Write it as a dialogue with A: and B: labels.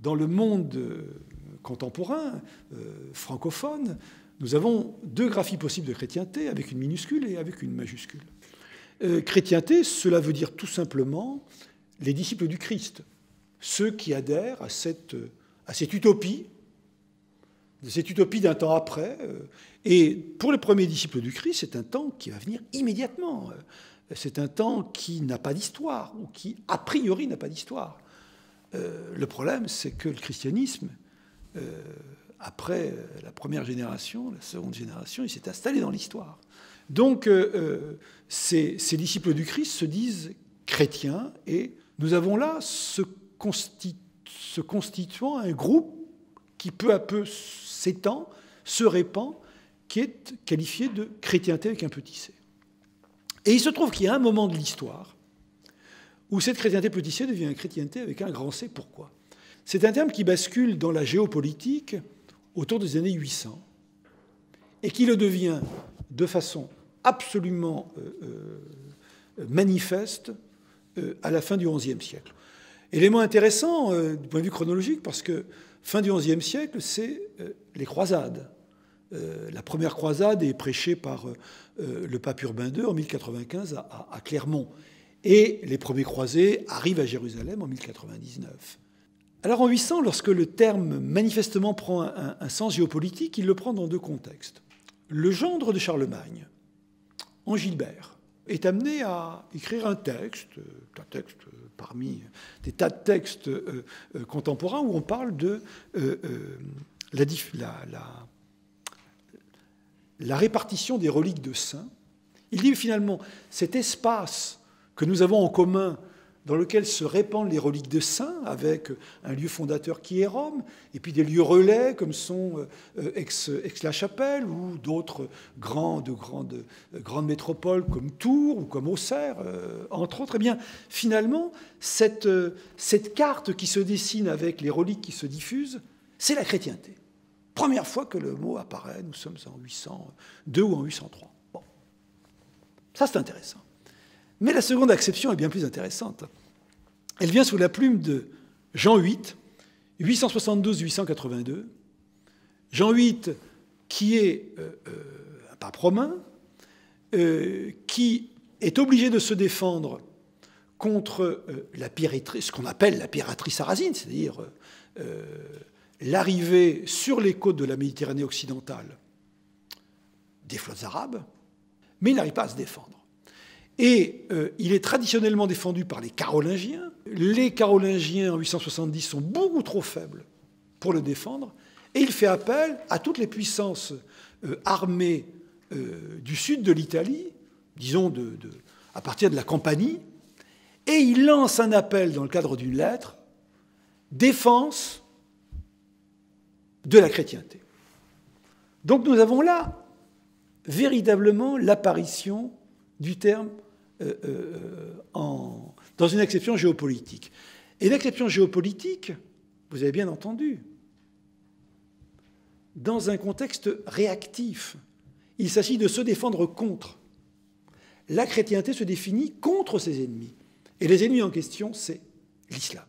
A: dans le monde contemporain, francophone, nous avons deux graphies possibles de chrétienté, avec une minuscule et avec une majuscule. Chrétienté, cela veut dire tout simplement les disciples du Christ, ceux qui adhèrent à cette utopie, d'un temps après. Et pour les premiers disciples du Christ, c'est un temps qui va venir immédiatement. C'est un temps qui n'a pas d'histoire, ou qui, a priori, n'a pas d'histoire. Le problème, c'est que le christianisme, après la première génération, la seconde génération, il s'est installé dans l'histoire. Donc, ces disciples du Christ se disent chrétiens, et nous avons là se constituant un groupe qui peu à peu s'étend, se répand, qui est qualifié de chrétienté avec un petit c. Et il se trouve qu'il y a un moment de l'histoire où cette chrétienté petit c devient une chrétienté avec un grand C. Pourquoi ? C'est un terme qui bascule dans la géopolitique autour des années 800 et qui le devient de façon absolument manifeste à la fin du XIe siècle. Élément intéressant du point de vue chronologique, parce que fin du XIe siècle, c'est les croisades. La première croisade est prêchée par le pape Urbain II en 1095 à Clermont. Et les premiers croisés arrivent à Jérusalem en 1099. Alors en 800, lorsque le terme manifestement prend un sens géopolitique, il le prend dans deux contextes. Le gendre de Charlemagne, Angilbert, est amené à écrire un texte parmi des tas de textes contemporains où on parle de la répartition des reliques de saints. Il dit finalement, cet espace que nous avons en commun, dans lequel se répandent les reliques de saints, avec un lieu fondateur qui est Rome, et puis des lieux relais comme sont Aix-la-Chapelle ou d'autres grandes métropoles comme Tours ou comme Auxerre, entre autres. Eh bien, finalement, cette carte qui se dessine avec les reliques qui se diffusent, c'est la chrétienté. Première fois que le mot apparaît, nous sommes en 802 ou en 803. Bon, ça c'est intéressant. Mais la seconde acception est bien plus intéressante. Elle vient sous la plume de Jean VIII, 872-882. Jean VIII, qui est un pape romain, qui est obligé de se défendre contre la piraterie, ce qu'on appelle la piraterie sarrasine, c'est-à-dire l'arrivée sur les côtes de la Méditerranée occidentale des flottes arabes, mais il n'arrive pas à se défendre. Et il est traditionnellement défendu par les Carolingiens. Les Carolingiens, en 870, sont beaucoup trop faibles pour le défendre. Et il fait appel à toutes les puissances armées du sud de l'Italie, disons à partir de la Campanie, et il lance un appel dans le cadre d'une lettre, défense de la chrétienté. Donc nous avons là véritablement l'apparition du terme dans une acception géopolitique. Et l'acception géopolitique, vous avez bien entendu, dans un contexte réactif. Il s'agit de se défendre contre. La chrétienté se définit contre ses ennemis. Et les ennemis en question, c'est l'islam.